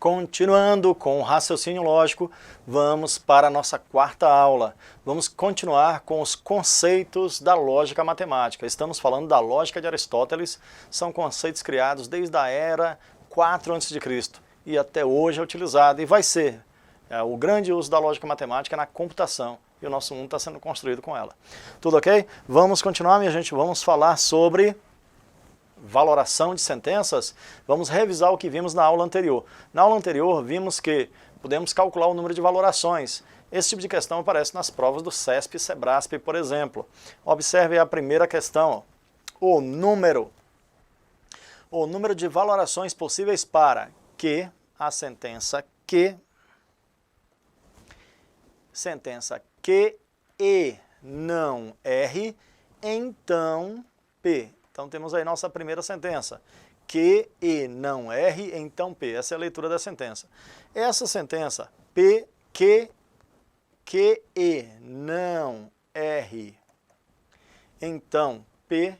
Continuando com o raciocínio lógico, vamos para a nossa quarta aula. Vamos continuar com os conceitos da lógica matemática. Estamos falando da lógica de Aristóteles, são conceitos criados desde a era 4 a.C. e até hoje é utilizado e vai ser o grande uso da lógica matemática na computação. E o nosso mundo está sendo construído com ela. Tudo ok? Vamos continuar, minha gente, vamos falar sobre valoração de sentenças. Vamos revisar o que vimos na aula anterior. Na aula anterior vimos que podemos calcular o número de valorações. Esse tipo de questão aparece nas provas do CESP e SEBRASP, por exemplo. Observe a primeira questão. O número de valorações possíveis para que a sentença que E não R, então P. Então temos aí nossa primeira sentença. Que E não R, então P. Essa é a leitura da sentença. Essa sentença, P, que E não R, então P,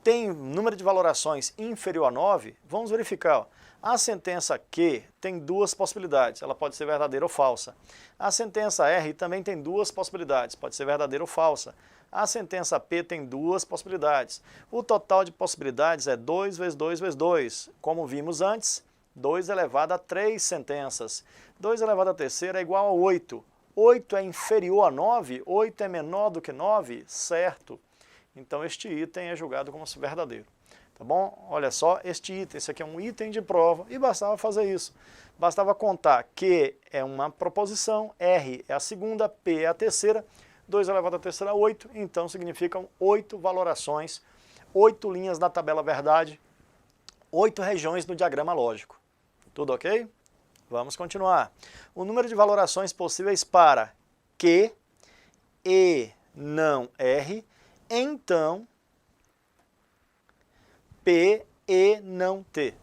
tem número de valorações inferior a 9, vamos verificar. Ó. A sentença que tem duas possibilidades, ela pode ser verdadeira ou falsa. A sentença R também tem duas possibilidades, pode ser verdadeira ou falsa. A sentença P tem duas possibilidades. O total de possibilidades é 2 vezes 2 vezes 2. Como vimos antes, 2 elevado a 3 sentenças. 2 elevado a terceira é igual a 8. 8 é inferior a 9? 8 é menor do que 9? Certo. Então este item é julgado como verdadeiro. Tá bom? Olha só, este item, esse aqui é um item de prova e bastava fazer isso. Bastava contar que é uma proposição, R é a segunda, P é a terceira, 2 elevado a terceira, 8, então significam 8 valorações, 8 linhas na tabela verdade, 8 regiões no diagrama lógico. Tudo ok? Vamos continuar. O número de valorações possíveis para que E não R, então P e não T.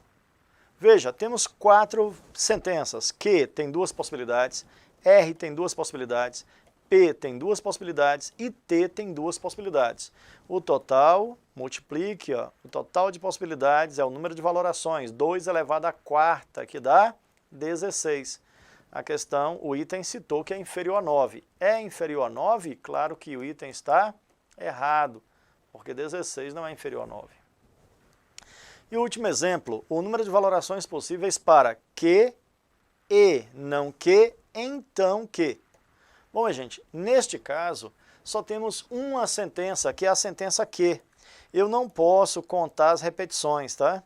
Veja, temos 4 sentenças. Q tem duas possibilidades, R tem duas possibilidades, P tem duas possibilidades e T tem duas possibilidades. O total, multiplique, ó, o total de possibilidades é o número de valorações, 2 elevado à quarta, que dá 16. A questão, o item citou que é inferior a 9. É inferior a 9? Claro que o item está errado, porque 16 não é inferior a 9. E o último exemplo, o número de valorações possíveis para que E não que, então que. Bom, gente, neste caso, só temos uma sentença, que é a sentença que. Eu não posso contar as repetições, tá?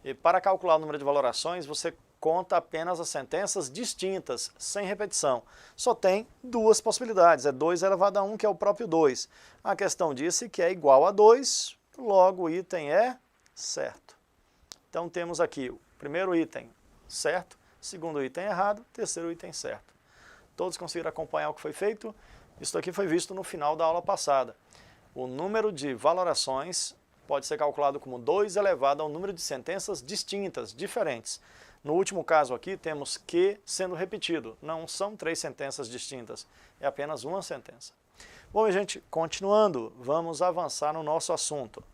E para calcular o número de valorações, você conta apenas as sentenças distintas, sem repetição. Só tem duas possibilidades, é 2 elevado a 1, que é o próprio 2. A questão disse que é igual a 2, logo o item é certo. Então temos aqui o primeiro item certo, segundo item errado, terceiro item certo. Todos conseguiram acompanhar o que foi feito? Isso aqui foi visto no final da aula passada. O número de valorações pode ser calculado como 2 elevado ao número de sentenças distintas, diferentes. No último caso aqui temos que sendo repetido, não são 3 sentenças distintas, é apenas uma sentença. Bom, gente, continuando, vamos avançar no nosso assunto.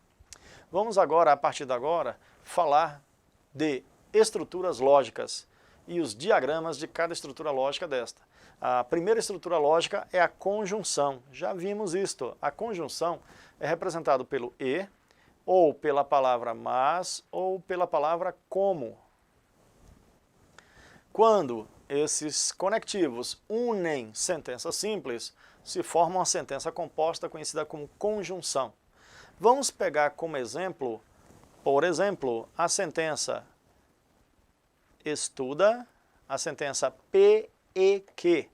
Vamos agora, a partir de agora, falar de estruturas lógicas e os diagramas de cada estrutura lógica desta. A primeira estrutura lógica é a conjunção. Já vimos isto. A conjunção é representada pelo e, ou pela palavra mas, ou pela palavra como. Quando esses conectivos unem sentenças simples, se forma uma sentença composta conhecida como conjunção. Vamos pegar como exemplo, por exemplo, a sentença estuda, a sentença P e que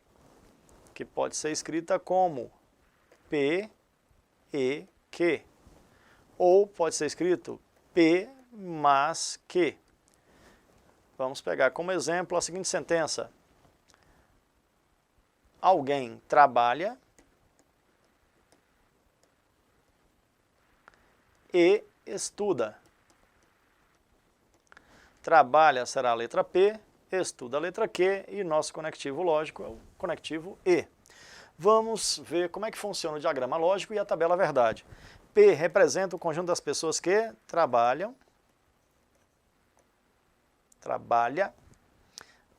pode ser escrita como P e que, ou pode ser escrito P mas que. Vamos pegar como exemplo a seguinte sentença. Alguém trabalha e estuda. Trabalha será a letra P, estuda a letra Q e nosso conectivo lógico é o conectivo E. Vamos ver como é que funciona o diagrama lógico e a tabela verdade. P representa o conjunto das pessoas que trabalham,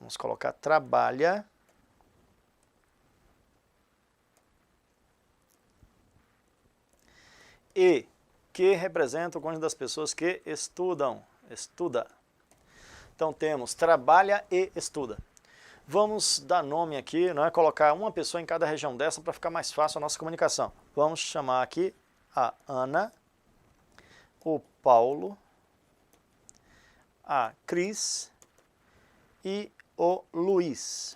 Vamos colocar trabalha e que representa o cônjuge das pessoas que estudam. Estuda. Então temos trabalha e estuda. Vamos dar nome aqui, não é? Colocar uma pessoa em cada região dessa para ficar mais fácil a nossa comunicação. Vamos chamar aqui a Ana, o Paulo, a Cris e o Luiz.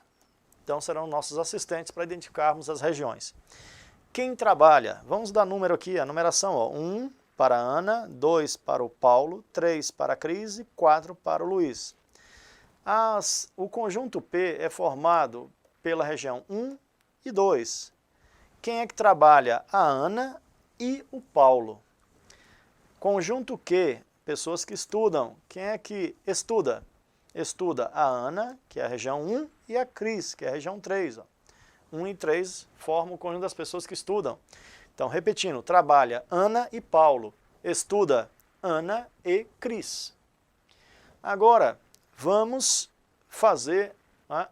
Então serão nossos assistentes para identificarmos as regiões. Quem trabalha? Vamos dar número aqui, a numeração, ó. 1 para a Ana, 2 para o Paulo, 3 para a Cris e 4 para o Luiz. O conjunto P é formado pela região 1 e 2. Quem é que trabalha? A Ana e o Paulo. Conjunto Q, pessoas que estudam. Quem é que estuda? Estuda a Ana, que é a região 1, e a Cris, que é a região 3. Ó. 1 e 3 formam o conjunto das pessoas que estudam. Então, repetindo, trabalha Ana e Paulo. Estuda Ana e Cris. Agora, vamos fazer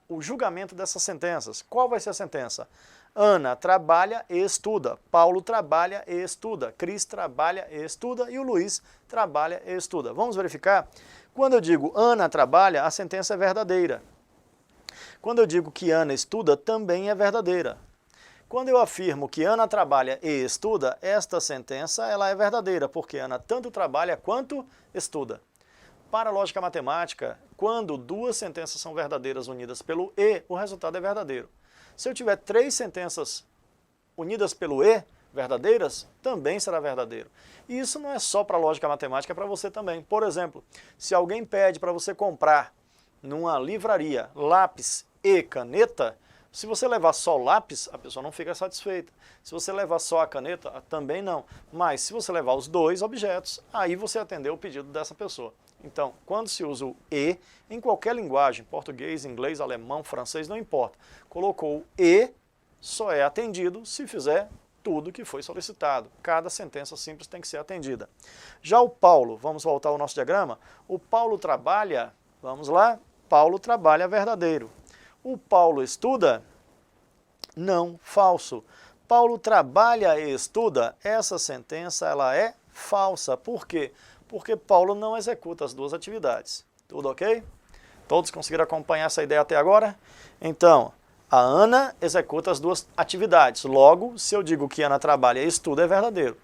o julgamento dessas sentenças. Qual vai ser a sentença? Ana trabalha e estuda, Paulo trabalha e estuda, Cris trabalha e estuda e o Luiz trabalha e estuda. Vamos verificar? Quando eu digo Ana trabalha, a sentença é verdadeira. Quando eu digo que Ana estuda, também é verdadeira. Quando eu afirmo que Ana trabalha e estuda, esta sentença ela é verdadeira, porque Ana tanto trabalha quanto estuda. Para a lógica matemática, quando duas sentenças são verdadeiras unidas pelo E, o resultado é verdadeiro. Se eu tiver 3 sentenças unidas pelo E, verdadeiras, também será verdadeiro. E isso não é só para a lógica matemática, é para você também. Por exemplo, se alguém pede para você comprar numa livraria lápis e caneta, se você levar só o lápis, a pessoa não fica satisfeita. Se você levar só a caneta, também não. Mas se você levar os 2 objetos, aí você atendeu o pedido dessa pessoa. Então, quando se usa o E, em qualquer linguagem, português, inglês, alemão, francês, não importa. Colocou o E, só é atendido se fizer tudo que foi solicitado. Cada sentença simples tem que ser atendida. Já o Paulo, vamos voltar ao nosso diagrama. O Paulo trabalha, vamos lá, Paulo trabalha verdadeiro. O Paulo estuda? Não, falso. Paulo trabalha e estuda? Essa sentença ela é falsa. Por quê? Porque Paulo não executa as duas atividades. Tudo ok? Todos conseguiram acompanhar essa ideia até agora? Então, a Ana executa as duas atividades. Logo, se eu digo que Ana trabalha e estuda, é verdadeiro.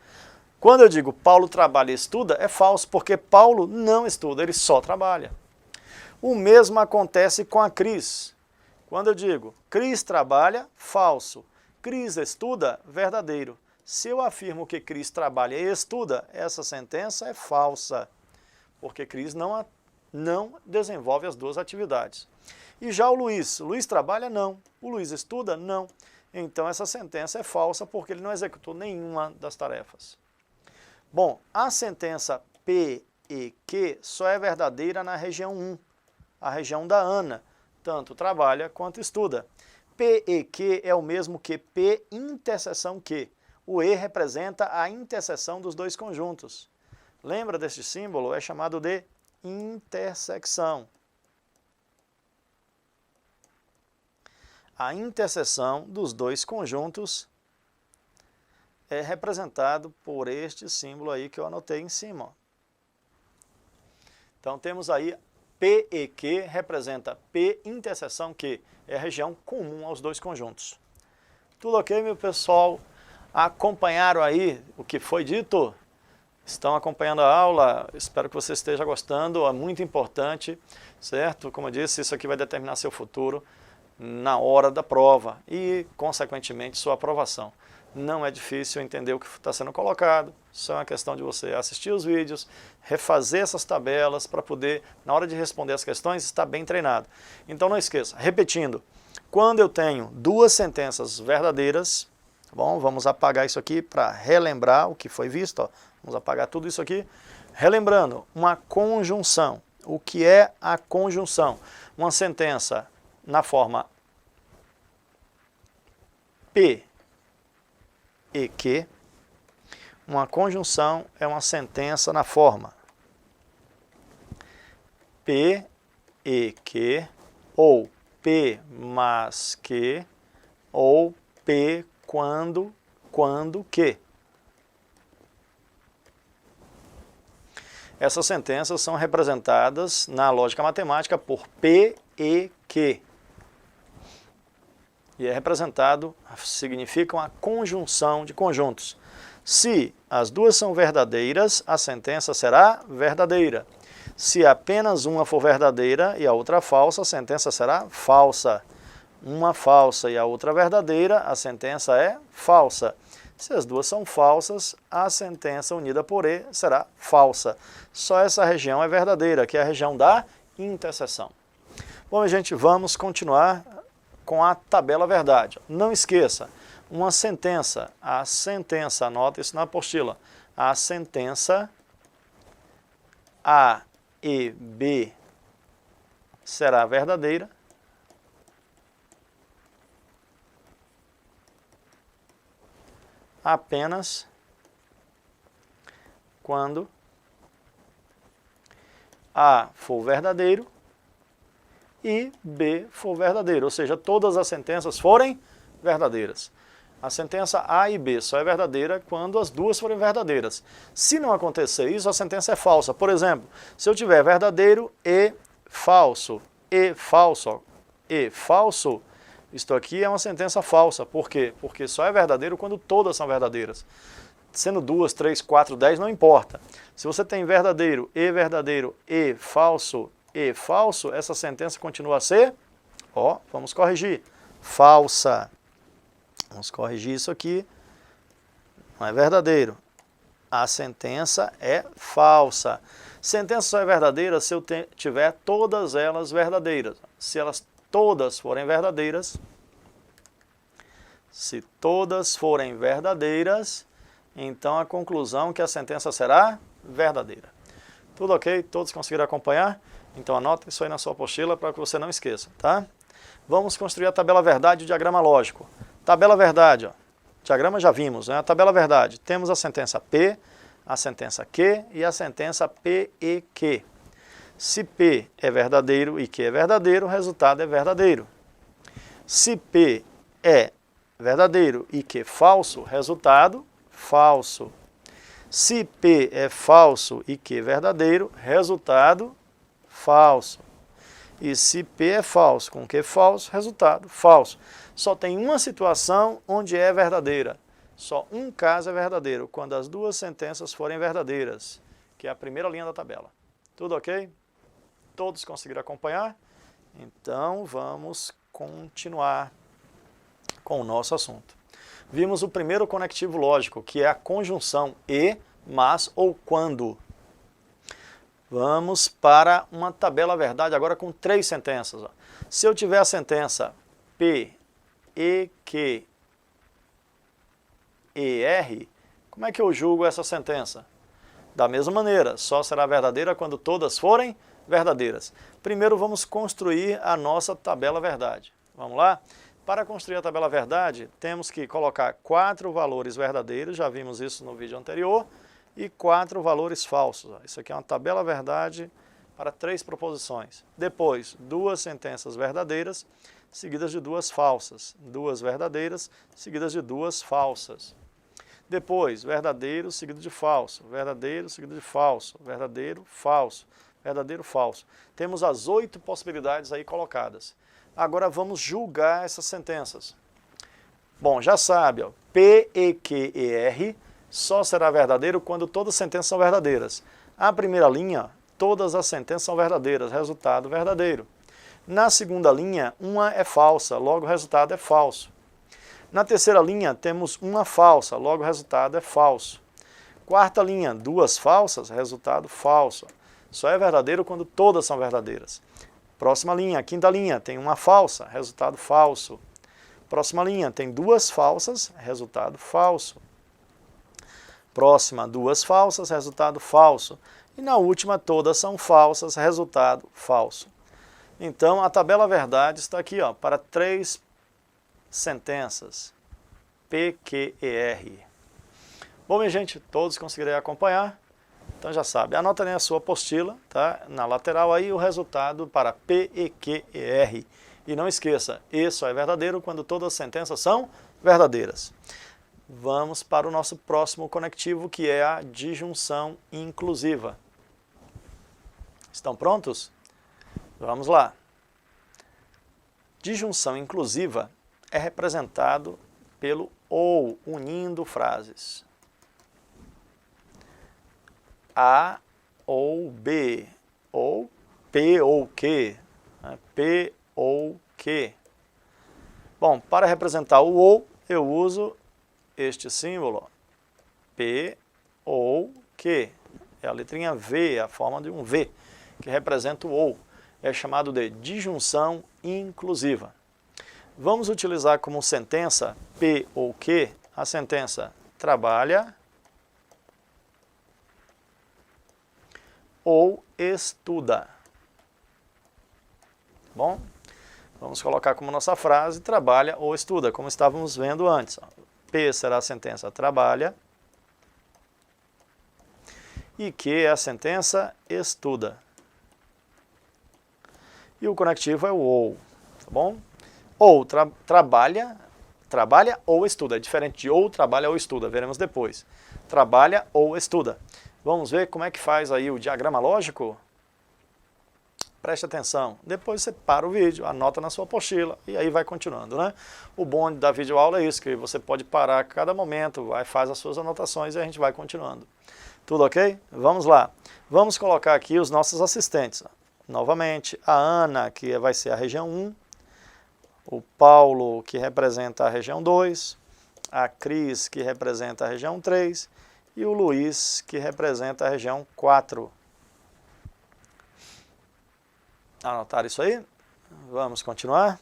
Quando eu digo Paulo trabalha e estuda, é falso, porque Paulo não estuda, ele só trabalha. O mesmo acontece com a Cris. Quando eu digo Cris trabalha, falso. Cris estuda, verdadeiro. Se eu afirmo que Cris trabalha e estuda, essa sentença é falsa, porque Cris não desenvolve as duas atividades. E já o Luiz trabalha? Não. O Luiz estuda? Não. Então essa sentença é falsa, porque ele não executou nenhuma das tarefas. Bom, a sentença P e Q só é verdadeira na região 1, a região da Ana, tanto trabalha quanto estuda. P e Q é o mesmo que P interseção Q. O E representa a interseção dos dois conjuntos. Lembra deste símbolo? É chamado de intersecção. A interseção dos dois conjuntos é representado por este símbolo aí que eu anotei em cima. Então temos aí P e Q representa P interseção Q. É a região comum aos dois conjuntos. Tudo ok, meu pessoal? Acompanharam aí o que foi dito? Estão acompanhando a aula? Espero que você esteja gostando, é muito importante, certo? Como eu disse, isso aqui vai determinar seu futuro na hora da prova e, consequentemente, sua aprovação. Não é difícil entender o que está sendo colocado, só é uma questão de você assistir os vídeos, refazer essas tabelas para poder, na hora de responder as questões, estar bem treinado. Então não esqueça, repetindo, quando eu tenho duas sentenças verdadeiras, bom, vamos apagar isso aqui para relembrar o que foi visto, ó. Vamos apagar tudo isso aqui. Relembrando, uma conjunção. O que é a conjunção? Uma sentença na forma P e Q. Uma conjunção é uma sentença na forma P e Q ou P mas que, ou P quando que. Essas sentenças são representadas na lógica matemática por P e Q. E é representado, significa uma conjunção de conjuntos. Se as duas são verdadeiras, a sentença será verdadeira. Se apenas uma for verdadeira e a outra falsa, a sentença será falsa. Uma falsa e a outra verdadeira, a sentença é falsa. Se as duas são falsas, a sentença unida por E será falsa. Só essa região é verdadeira, que é a região da interseção. Bom, gente, vamos continuar com a tabela verdade. Não esqueça, uma sentença, a sentença, anota isso na apostila, a sentença A e B será verdadeira apenas quando A for verdadeiro e B for verdadeiro, ou seja, todas as sentenças forem verdadeiras. A sentença A e B só é verdadeira quando as duas forem verdadeiras. Se não acontecer isso, a sentença é falsa. Por exemplo, se eu tiver verdadeiro e falso, isto aqui é uma sentença falsa. Por quê? Porque só é verdadeiro quando todas são verdadeiras. Sendo 2, 3, 4, 10, não importa. Se você tem verdadeiro, e falso, essa sentença continua a ser, vamos corrigir, falsa. Vamos corrigir isso aqui, não é verdadeiro. A sentença é falsa. Sentença só é verdadeira se eu tiver todas elas verdadeiras. Se elas todas forem verdadeiras, então a conclusão é que a sentença será verdadeira. Tudo ok? Todos conseguiram acompanhar? Então anota isso aí na sua apostila para que você não esqueça, tá? Vamos construir a tabela verdade e o diagrama lógico. Tabela verdade, diagrama já vimos, né? A tabela verdade, temos a sentença P, a sentença Q e a sentença P e Q. Se P é verdadeiro e Q é verdadeiro, o resultado é verdadeiro. Se P é verdadeiro e Q falso, resultado falso. Se P é falso e Q verdadeiro, resultado falso. E se P é falso com Q falso, resultado falso. Só tem uma situação onde é verdadeira. Só um caso é verdadeiro, quando as duas sentenças forem verdadeiras, que é a primeira linha da tabela. Tudo ok? Todos conseguiram acompanhar? Então vamos continuar com o nosso assunto. Vimos o primeiro conectivo lógico, que é a conjunção e, mas ou quando. Vamos para uma tabela verdade agora com 3 sentenças. Se eu tiver a sentença P, E, Q, E, R, como é que eu julgo essa sentença? Da mesma maneira, só será verdadeira quando todas forem verdadeiras. Primeiro vamos construir a nossa tabela verdade. Vamos lá? Para construir a tabela verdade, temos que colocar 4 valores verdadeiros, já vimos isso no vídeo anterior, e 4 valores falsos. Isso aqui é uma tabela verdade para 3 proposições. Depois, 2 sentenças verdadeiras, seguidas de 2 falsas. 2 verdadeiras, seguidas de 2 falsas. Depois, verdadeiro seguido de falso. Verdadeiro seguido de falso. Verdadeiro, falso. Verdadeiro, falso. Temos as 8 possibilidades aí colocadas. Agora vamos julgar essas sentenças. Bom, já sabe, P, E, Q, E, R só será verdadeiro quando todas as sentenças são verdadeiras. A primeira linha, todas as sentenças são verdadeiras, resultado verdadeiro. Na segunda linha, uma é falsa, logo o resultado é falso. Na terceira linha, temos uma falsa, logo o resultado é falso. Quarta linha, 2 falsas, resultado falso. Só é verdadeiro quando todas são verdadeiras. Próxima linha, quinta linha, tem uma falsa, resultado falso. Próxima linha, tem 2 falsas, resultado falso. Próxima, 2 falsas, resultado falso. E na última, todas são falsas, resultado falso. Então, a tabela verdade está aqui, para 3 sentenças, P, Q, E, R. Bom, minha gente, todos conseguirem acompanhar? Então já sabe, anota aí a sua apostila, tá? Na lateral aí o resultado para P, E, Q e R. E não esqueça, E só é verdadeiro quando todas as sentenças são verdadeiras. Vamos para o nosso próximo conectivo, que é a disjunção inclusiva. Estão prontos? Vamos lá. Disjunção inclusiva é representado pelo ou, unindo frases. A ou B, ou P ou Q, né? P ou Q. Bom, para representar o ou, eu uso este símbolo, P ou Q. É a letrinha V, a forma de um V, que representa o ou. É chamado de disjunção inclusiva. Vamos utilizar como sentença P ou Q a sentença trabalha ou estuda. Bom, vamos colocar como nossa frase trabalha ou estuda, como estávamos vendo antes. P será a sentença trabalha e Q é a sentença estuda. E o conectivo é o ou, tá bom? Ou trabalha ou estuda, é diferente de ou trabalha ou estuda, veremos depois. Trabalha ou estuda. Vamos ver como é que faz aí o diagrama lógico? Preste atenção. Depois você para o vídeo, anota na sua apostila e aí vai continuando, né? O bom da videoaula é isso, que você pode parar a cada momento, faz as suas anotações e a gente vai continuando. Tudo ok? Vamos lá. Vamos colocar aqui os nossos assistentes. Novamente, a Ana, que vai ser a região 1, o Paulo, que representa a região 2, a Cris, que representa a região 3, e o Luiz, que representa a região 4. Anotaram isso aí? Vamos continuar?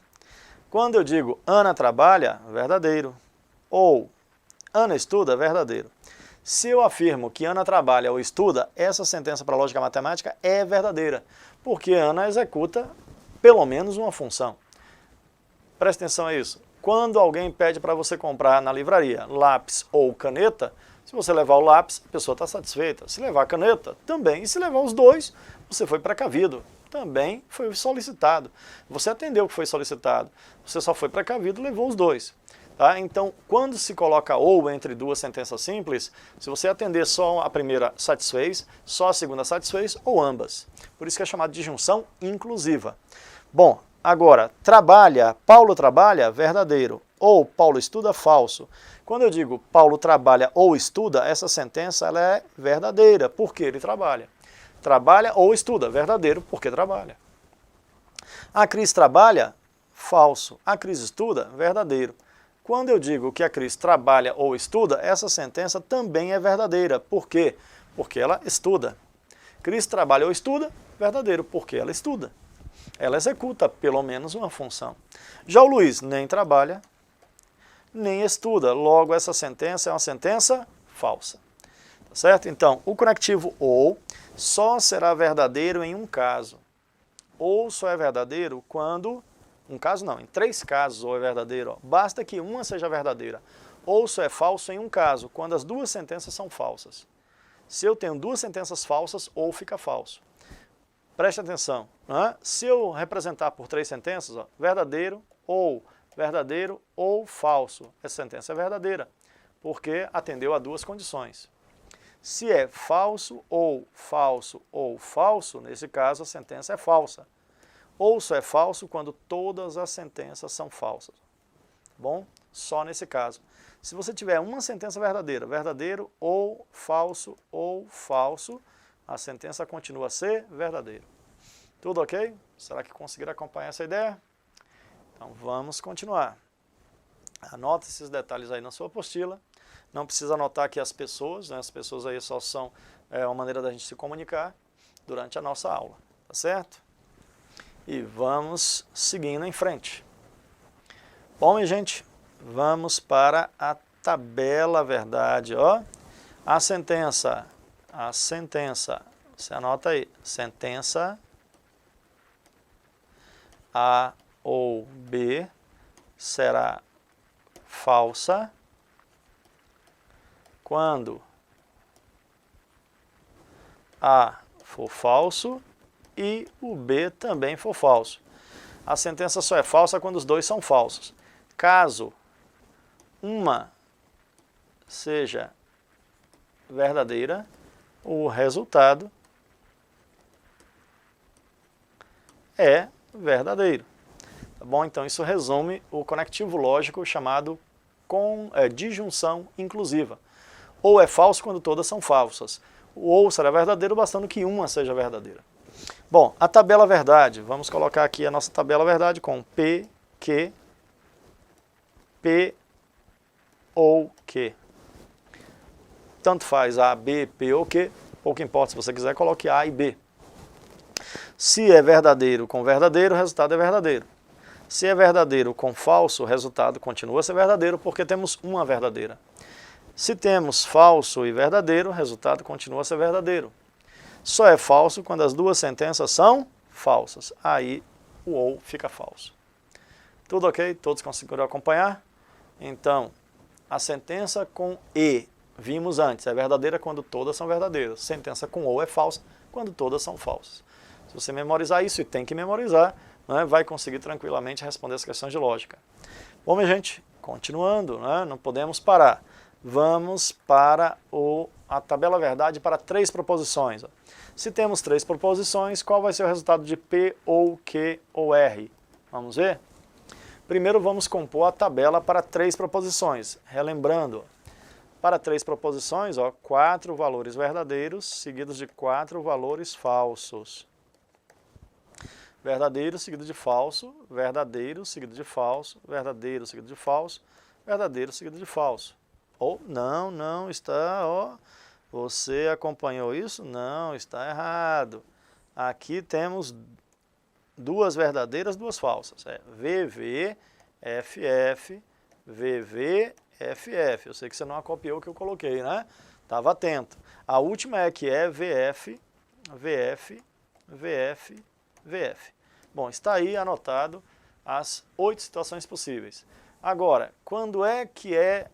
Quando eu digo Ana trabalha, verdadeiro. Ou Ana estuda, verdadeiro. Se eu afirmo que Ana trabalha ou estuda, essa sentença para a lógica matemática é verdadeira, porque Ana executa pelo menos uma função. Presta atenção a isso. Quando alguém pede para você comprar na livraria lápis ou caneta, se você levar o lápis, a pessoa está satisfeita. Se levar a caneta, também. E se levar os dois, você foi precavido. Também foi solicitado. Você atendeu o que foi solicitado. Você só foi precavido e levou os dois. Tá? Então, quando se coloca ou entre duas sentenças simples, se você atender só a primeira satisfez, só a segunda satisfez ou ambas. Por isso que é chamado de disjunção inclusiva. Bom, agora, trabalha, Paulo trabalha, verdadeiro. Ou Paulo estuda, falso. Quando eu digo Paulo trabalha ou estuda, essa sentença ela é verdadeira, porque ele trabalha. Trabalha ou estuda, verdadeiro, porque trabalha. A Cris trabalha, falso. A Cris estuda, verdadeiro. Quando eu digo que a Cris trabalha ou estuda, essa sentença também é verdadeira. Por quê? Porque ela estuda. Cris trabalha ou estuda, verdadeiro, porque ela estuda. Ela executa pelo menos uma função. Já o Luiz nem trabalha, nem estuda. Logo, essa sentença é uma sentença falsa. Tá certo? Então, o conectivo ou só será verdadeiro em um caso. Ou só é verdadeiro quando... Um caso não, em 3 casos ou é verdadeiro. Basta que uma seja verdadeira. Ou só é falso em um caso, quando as 2 sentenças são falsas. Se eu tenho 2 sentenças falsas, ou fica falso. Preste atenção. Né? Se eu representar por 3 sentenças, ó, verdadeiro ou falso, essa sentença é verdadeira, porque atendeu a 2 condições. Se é falso, nesse caso a sentença é falsa. Ou só é falso quando todas as sentenças são falsas. Bom, só nesse caso. Se você tiver uma sentença verdadeira, verdadeiro ou falso, a sentença continua a ser verdadeira. Tudo ok? Será que conseguiram acompanhar essa ideia? Então vamos continuar. Anota esses detalhes aí na sua apostila. Não precisa anotar aqui as pessoas, né? As pessoas aí só são uma maneira da gente se comunicar durante a nossa aula, tá certo? E vamos seguindo em frente. Bom, minha gente, vamos para a tabela verdade, ó. A sentença, você anota aí, sentença A ou B será falsa quando A for falso e o B também for falso. A sentença só é falsa quando os dois são falsos. Caso uma seja verdadeira, o resultado é verdadeiro. Tá bom? Então isso resume o conectivo lógico chamado disjunção inclusiva. Ou é falso quando todas são falsas. O ou será verdadeiro bastando que uma seja verdadeira. Bom, a tabela verdade. Vamos colocar aqui a nossa tabela verdade com P, Q, P ou Q. Tanto faz A, B, P ou Q, pouco importa, se você quiser, coloque A e B. Se é verdadeiro com verdadeiro, o resultado é verdadeiro. Se é verdadeiro com falso, o resultado continua a ser verdadeiro, porque temos uma verdadeira. Se temos falso e verdadeiro, o resultado continua a ser verdadeiro. Só é falso quando as duas sentenças são falsas. Aí o ou fica falso. Tudo ok? Todos conseguiram acompanhar? Então, a sentença com e, vimos antes, é verdadeira quando todas são verdadeiras. Sentença com ou é falsa quando todas são falsas. Se você memorizar isso, e tem que memorizar, né, vai conseguir tranquilamente responder as questões de lógica. Bom, minha gente, continuando, né, não podemos parar. Vamos para a tabela verdade para 3 proposições. Se temos 3 proposições, qual vai ser o resultado de P ou Q ou R? Vamos ver? Primeiro vamos compor a tabela para 3 proposições. Relembrando, para 3 proposições, 4 valores verdadeiros seguidos de 4 valores falsos. Verdadeiro seguido de falso, verdadeiro seguido de falso, verdadeiro seguido de falso, verdadeiro seguido de falso. Ou não está, você acompanhou isso? Não, está errado. Aqui temos 2 verdadeiras, 2 falsas. É VV, FF, VV, FF. Eu sei que você não copiou o que eu coloquei, né? Estava atento. A última é que é VF, VF, VF, VF. Bom, está aí anotado as 8 situações possíveis. Agora, quando é que é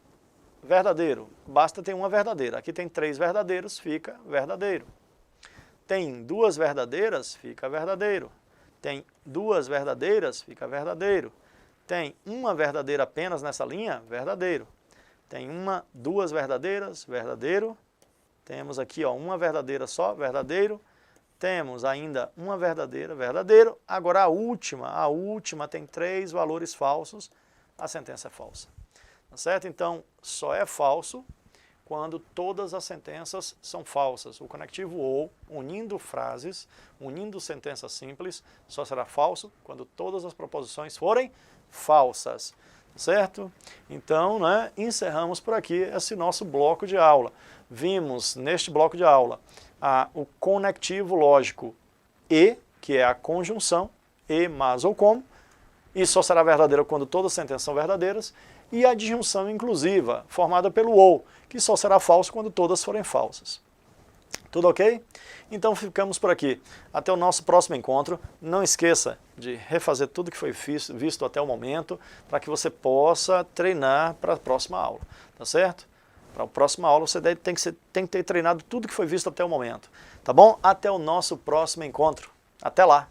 verdadeiro? Basta ter uma verdadeira. Aqui tem 3 verdadeiros, fica verdadeiro. Tem 2 verdadeiras, fica verdadeiro. Tem 2 verdadeiras, fica verdadeiro. Tem uma verdadeira apenas nessa linha, verdadeiro. Tem 2 verdadeiras, verdadeiro. Temos aqui uma verdadeira só, verdadeiro. Temos ainda uma verdadeira, verdadeiro. Agora a última tem 3 valores falsos, a sentença é falsa. Tá certo? Então, só é falso quando todas as sentenças são falsas. O conectivo ou, unindo frases, unindo sentenças simples, só será falso quando todas as proposições forem falsas. Certo? Então, né, encerramos por aqui esse nosso bloco de aula. Vimos neste bloco de aula o conectivo lógico e, que é a conjunção, e, mas ou como, e só será verdadeiro quando todas as sentenças são verdadeiras, e a disjunção inclusiva, formada pelo ou, que só será falso quando todas forem falsas. Tudo ok? Então ficamos por aqui. Até o nosso próximo encontro. Não esqueça de refazer tudo que foi visto até o momento, para que você possa treinar para a próxima aula. Tá certo? Para a próxima aula você tem que ter treinado tudo que foi visto até o momento. Tá bom? Até o nosso próximo encontro. Até lá!